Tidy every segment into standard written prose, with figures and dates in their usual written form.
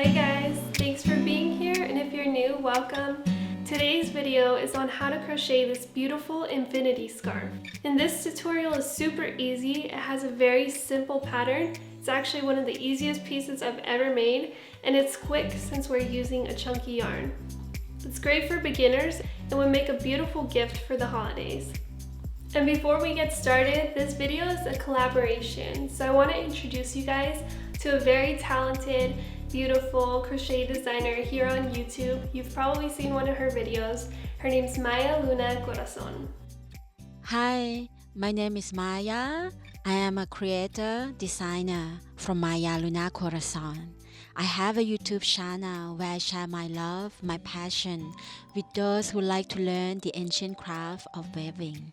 Hi guys, thanks for being here, and if you're new, welcome. Today's video is on how to crochet this beautiful infinity scarf. And this tutorial is super easy. It has a very simple pattern. It's actually one of the easiest pieces I've ever made, and it's quick since we're using a chunky yarn. It's great for beginners and would make a beautiful gift for the holidays. And before we get started, this video is a collaboration, so I want to introduce you guys to a very talented, beautiful crochet designer here on YouTube. You've probably seen one of her videos. Her name's Maya Luna Corazon. Hi, my name is Maya. I am a creator, designer from Maya Luna Corazon. I have a YouTube channel where I share my love, my passion with those who like to learn the ancient craft of weaving.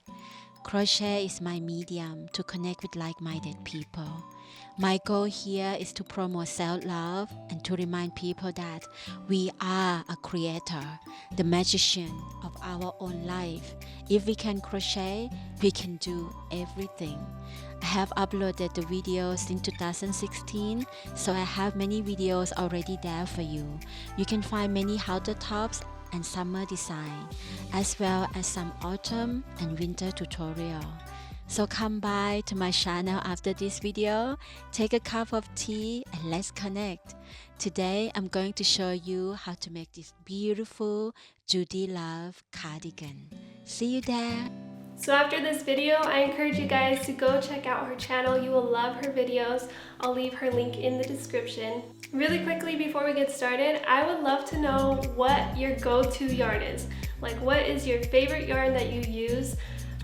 Crochet is my medium to connect with like-minded people. My goal here is to promote self-love and to remind people that we are a creator, the magician of our own life. If we can crochet, we can do everything. I have uploaded the videos in 2016, so I have many videos already there for you. You can find many halter tops and summer design, as well as some autumn and winter tutorial. So come by to my channel after this video, take a cup of tea and let's connect. Today I'm going to show you how to make this beautiful Judy Love cardigan. See you there! So after this video, I encourage you guys to go check out her channel. You will love her videos. I'll leave her link in the description. Really quickly before we get started, I would love to know what your go-to yarn is. Like, what is your favorite yarn that you use?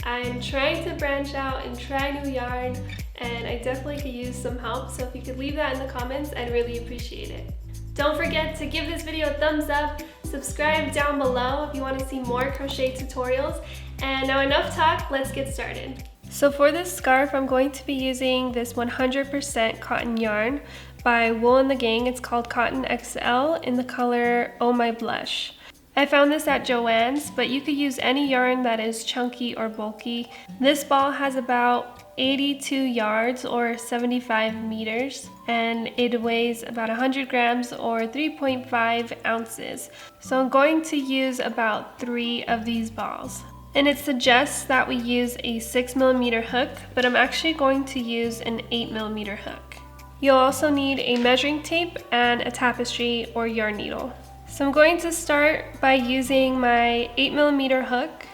I'm trying to branch out and try new yarn, and I definitely could use some help, so if you could leave that in the comments, I'd really appreciate it. Don't forget to give this video a thumbs up, subscribe down below if you want to see more crochet tutorials, and now enough talk, let's get started. So for this scarf, I'm going to be using this 100% cotton yarn by Wool and the Gang. It's called Cotton XL in the color Oh My Blush. I found this at Joann's, but you could use any yarn that is chunky or bulky. This ball has about 82 yards or 75 meters, and it weighs about 100 grams or 3.5 ounces. So I'm going to use about 3 of these balls. And it suggests that we use a 6mm hook, but I'm actually going to use an 8mm hook. You'll also need a measuring tape and a tapestry or yarn needle. So I'm going to start by using my 8mm hook,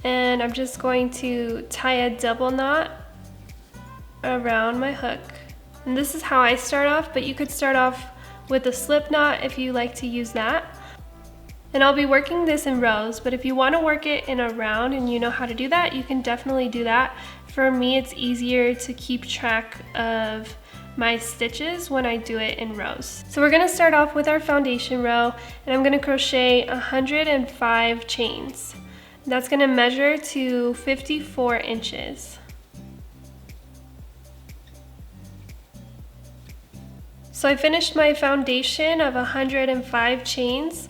and I'm just going to tie a double knot around my hook. And this is how I start off, but you could start off with a slip knot if you like to use that. And I'll be working this in rows, but if you want to work it in a round and you know how to do that, you can definitely do that. For me, it's easier to keep track of my stitches when I do it in rows. So we're going to start off with our foundation row, and I'm going to crochet 105 chains. That's going to measure to 54 inches. So I finished my foundation of 105 chains.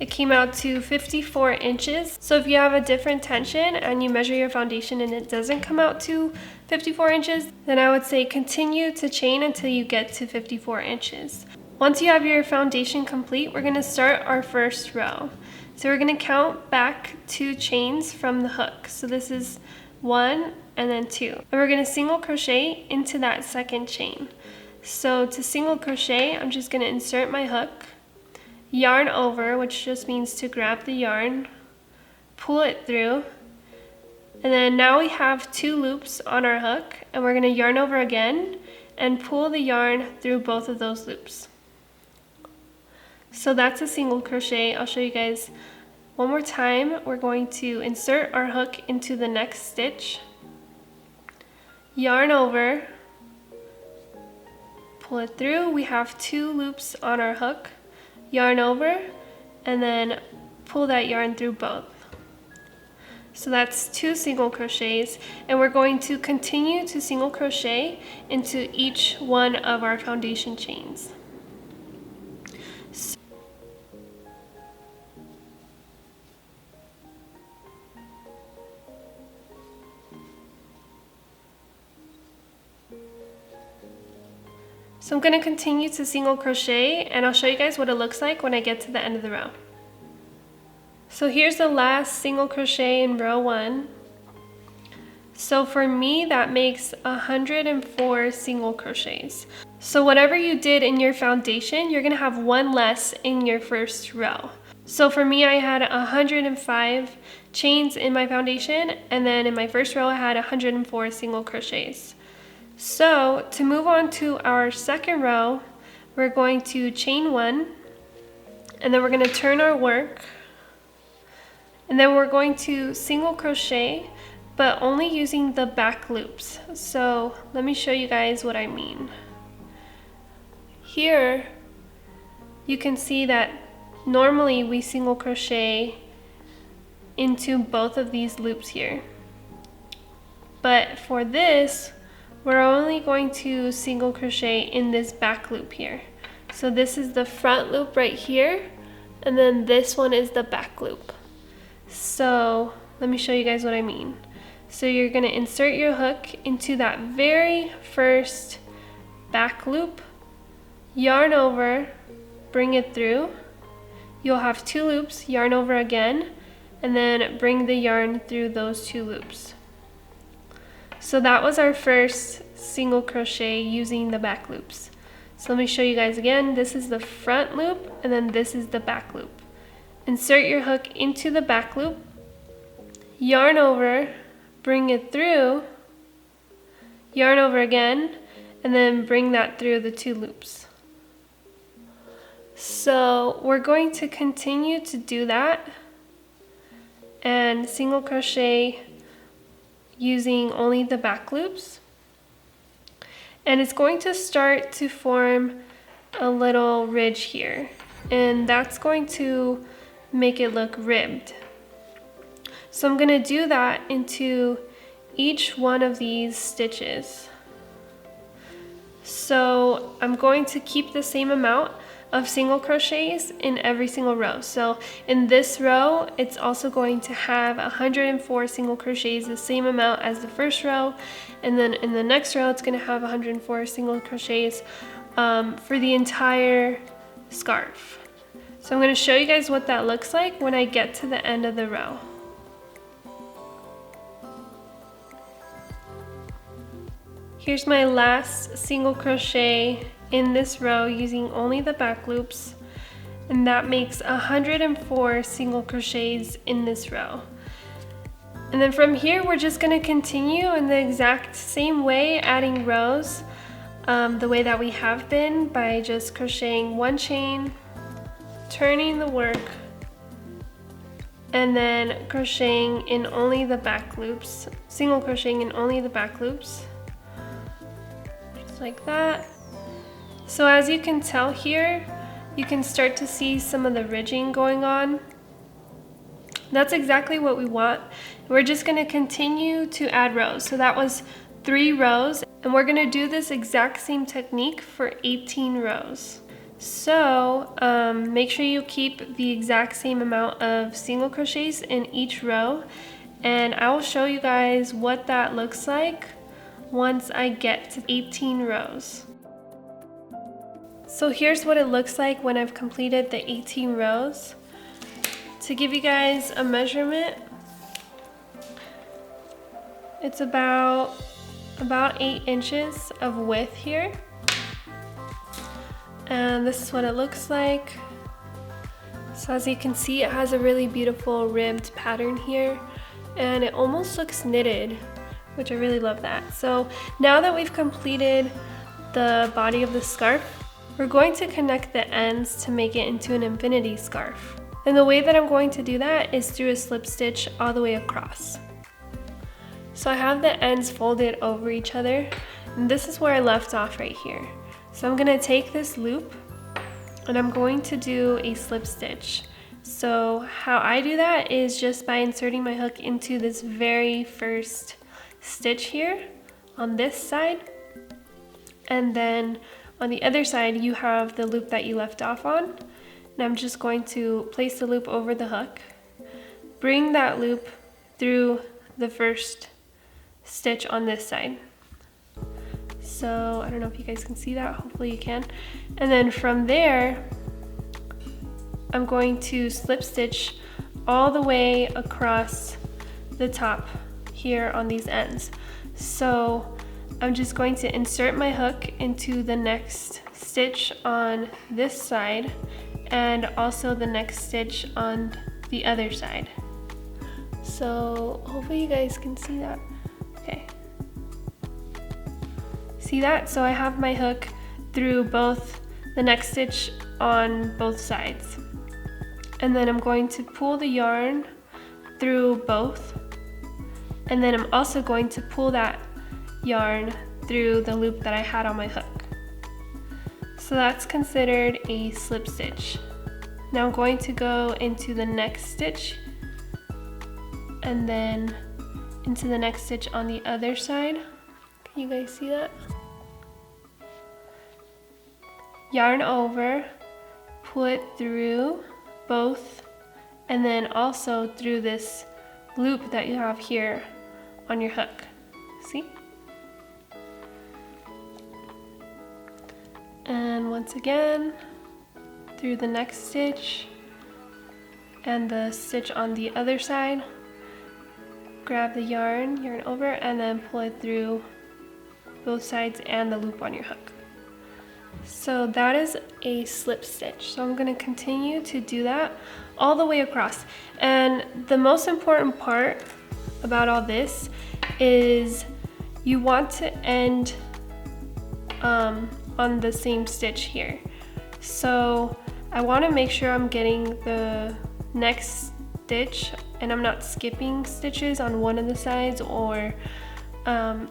It came out to 54 inches. So if you have a different tension and you measure your foundation and it doesn't come out to 54 inches, then I would say continue to chain until you get to 54 inches. Once you have your foundation complete, we're going to start our first row. So we're going to count back 2 chains from the hook. So this is 1 and then 2. And we're going to single crochet into that second chain. So to single crochet, I'm just going to insert my hook, yarn over, which just means to grab the yarn, pull it through, and then now we have 2 loops on our hook, and we're going to yarn over again and pull the yarn through both of those loops. So that's a single crochet. I'll show you guys one more time. We're going to insert our hook into the next stitch, yarn over, pull it through. We have 2 loops on our hook, yarn over, and then pull that yarn through both. So that's 2 single crochets, and we're going to continue to single crochet into each one of our foundation chains. So So I'm going to continue to single crochet, and I'll show you guys what it looks like when I get to the end of the row. So here's the last single crochet in row 1. So for me, that makes 104 single crochets. So whatever you did in your foundation, you're gonna have one less in your first row. So for me, I had 105 chains in my foundation, and then in my first row, I had 104 single crochets. So to move on to our second row, we're going to chain 1, and then we're gonna turn our work, and then we're going to single crochet, but only using the back loops. So let me show you guys what I mean. Here, you can see that normally we single crochet into both of these loops here. But for this, we're only going to single crochet in this back loop here. So this is the front loop right here, and then this one is the back loop. So let me show you guys what I mean. So you're going to insert your hook into that very first back loop, yarn over, bring it through. You'll have 2 loops, yarn over again, and then bring the yarn through those 2 loops. So that was our first single crochet using the back loops. So let me show you guys again. This is the front loop, and then this is the back loop. Insert your hook into the back loop, yarn over, bring it through, yarn over again, and then bring that through the 2 loops. So we're going to continue to do that and single crochet using only the back loops. And it's going to start to form a little ridge here, and that's going to make it look ribbed. So I'm going to do that into each one of these stitches. So I'm going to keep the same amount of single crochets in every single row. So in this row, it's also going to have 104 single crochets, the same amount as the first row. And then in the next row, it's going to have 104 single crochets for the entire scarf. So I'm going to show you guys what that looks like when I get to the end of the row. Here's my last single crochet in this row using only the back loops, and that makes 104 single crochets in this row. And then from here, we're just going to continue in the exact same way, adding rows the way that we have been, by just crocheting 1 chain, turning the work, and then crocheting in only the back loops, single crocheting in only the back loops, just like that. So as you can tell here, you can start to see some of the ridging going on. That's exactly what we want. We're just going to continue to add rows. So that was 3 rows, and we're going to do this exact same technique for 18 rows. So make sure you keep the exact same amount of single crochets in each row, and I will show you guys what that looks like once I get to 18 rows. So here's what it looks like when I've completed the 18 rows. To give you guys a measurement, it's about 8 inches of width here. And this is what it looks like. So as you can see, it has a really beautiful ribbed pattern here, and it almost looks knitted, which I really love that. So now that we've completed the body of the scarf, we're going to connect the ends to make it into an infinity scarf. And the way that I'm going to do that is through a slip stitch all the way across. So I have the ends folded over each other, and this is where I left off right here. So I'm going to take this loop and I'm going to do a slip stitch. So how I do that is just by inserting my hook into this very first stitch here on this side, and then on the other side you have the loop that you left off on, and I'm just going to place the loop over the hook, bring that loop through the first stitch on this side. So I don't know if you guys can see that, hopefully you can. And then from there, I'm going to slip stitch all the way across the top here on these ends. So I'm just going to insert my hook into the next stitch on this side and also the next stitch on the other side. So hopefully you guys can see that. Okay. See that? So I have my hook through both the next stitch on both sides. And then I'm going to pull the yarn through both. And then I'm also going to pull that yarn through the loop that I had on my hook. So that's considered a slip stitch. Now I'm going to go into the next stitch and then into the next stitch on the other side. Can you guys see that? Yarn over, pull it through both, and then also through this loop that you have here on your hook. See? And once again, through the next stitch and the stitch on the other side. Grab the yarn over, and then pull it through both sides and the loop on your hook. So that is a slip stitch. So I'm going to continue to do that all the way across. And the most important part about all this is you want to end on the same stitch here. So I want to make sure I'm getting the next stitch and I'm not skipping stitches on one of the sides or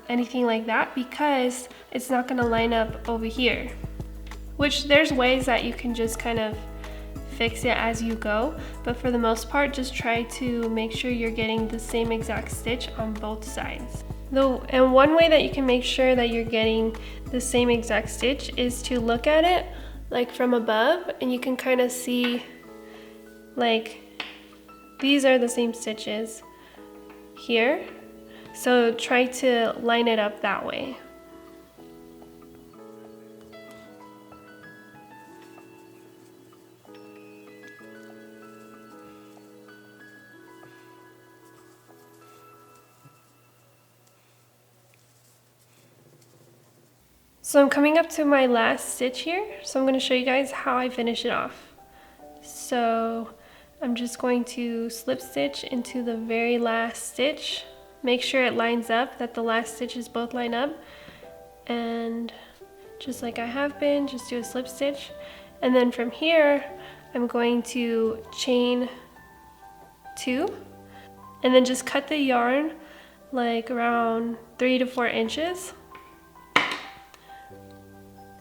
anything like that, because it's not going to line up over here. Which there's ways that you can just kind of fix it as you go, but for the most part just try to make sure you're getting the same exact stitch on both sides. And one way that you can make sure that you're getting the same exact stitch is to look at it like from above, and you can kind of see like these are the same stitches here. So try to line it up that way. So I'm coming up to my last stitch here, so I'm going to show you guys how I finish it off. So I'm just going to slip stitch into the very last stitch. Make sure it lines up, that the last stitches both line up. And just like I have been, just do a slip stitch. And then from here, I'm going to chain 2. And then just cut the yarn like around 3 to 4 inches.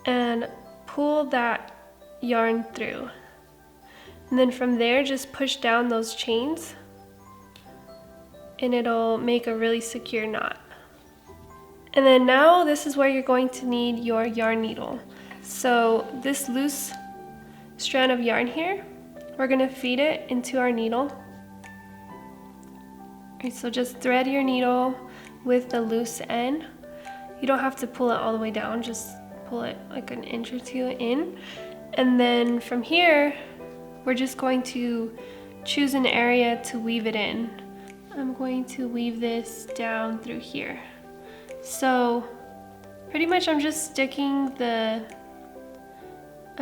And pull that yarn through. And then from there, just push down those chains and it'll make a really secure knot. And then now this is where you're going to need your yarn needle. So this loose strand of yarn here, we're gonna feed it into our needle. Okay, so just thread your needle with the loose end. You don't have to pull it all the way down, just pull it like an inch or 2 in. And then from here, we're just going to choose an area to weave it in. I'm going to weave this down through here. So pretty much I'm just I'm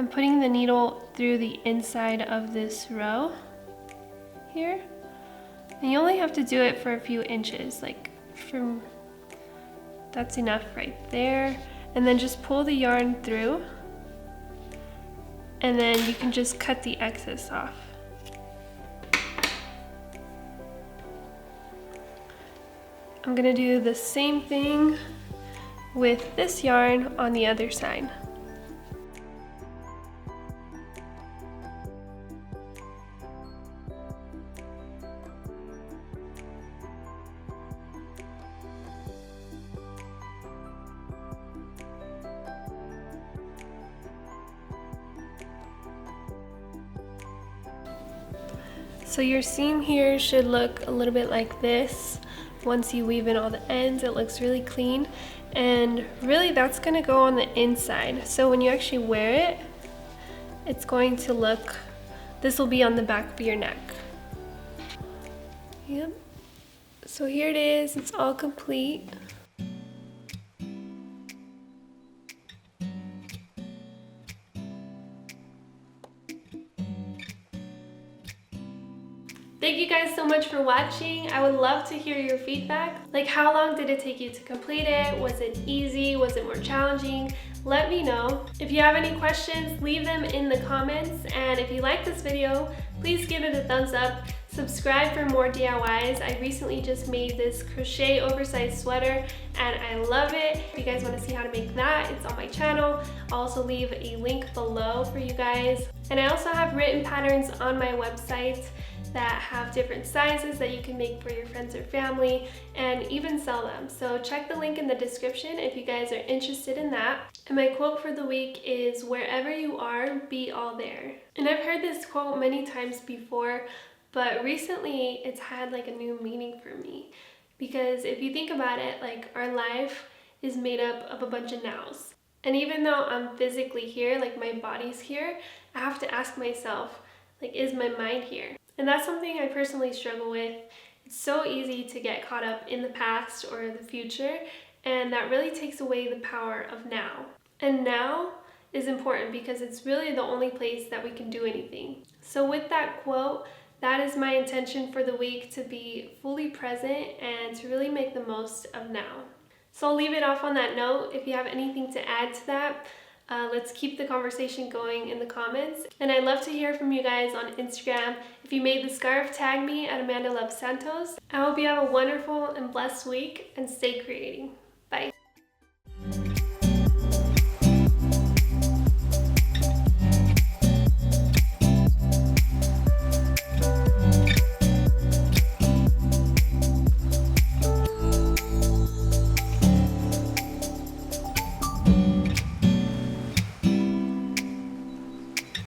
putting the needle through the inside of this row here. And you only have to do it for a few inches, like that's enough right there. And then just pull the yarn through, and then you can just cut the excess off. I'm gonna do the same thing with this yarn on the other side. So your seam here should look a little bit like this, Once you weave in all the ends, it looks really clean. And really that's gonna go on the inside. So when you actually wear it, it's going to look, this will be on the back of your neck. Yep. So here it is, it's all complete. Thank you guys so much for watching. I would love to hear your feedback. Like, how long did it take you to complete it? Was it easy? Was it more challenging? Let me know. If you have any questions, leave them in the comments. And if you like this video, please give it a thumbs up. Subscribe for more DIYs. I recently just made this crochet oversized sweater and I love it. If you guys want to see how to make that, it's on my channel. I'll also leave a link below for you guys. And I also have written patterns on my website that have different sizes that you can make for your friends or family and even sell them. So check the link in the description if you guys are interested in that. And my quote for the week is, wherever you are, be all there. And I've heard this quote many times before, but recently it's had like a new meaning for me. Because if you think about it, like our life is made up of a bunch of nows. And even though I'm physically here, like my body's here, I have to ask myself, like, is my mind here? And that's something I personally struggle with. It's so easy to get caught up in the past or the future, and that really takes away the power of now. And now is important because it's really the only place that we can do anything. So with that quote, that is my intention for the week, to be fully present and to really make the most of now. So I'll leave it off on that note. If you have anything to add to that, let's keep the conversation going in the comments. And I'd love to hear from you guys on Instagram. If you made the scarf, tag me at amandalovesantos. I hope you have a wonderful and blessed week and stay creating.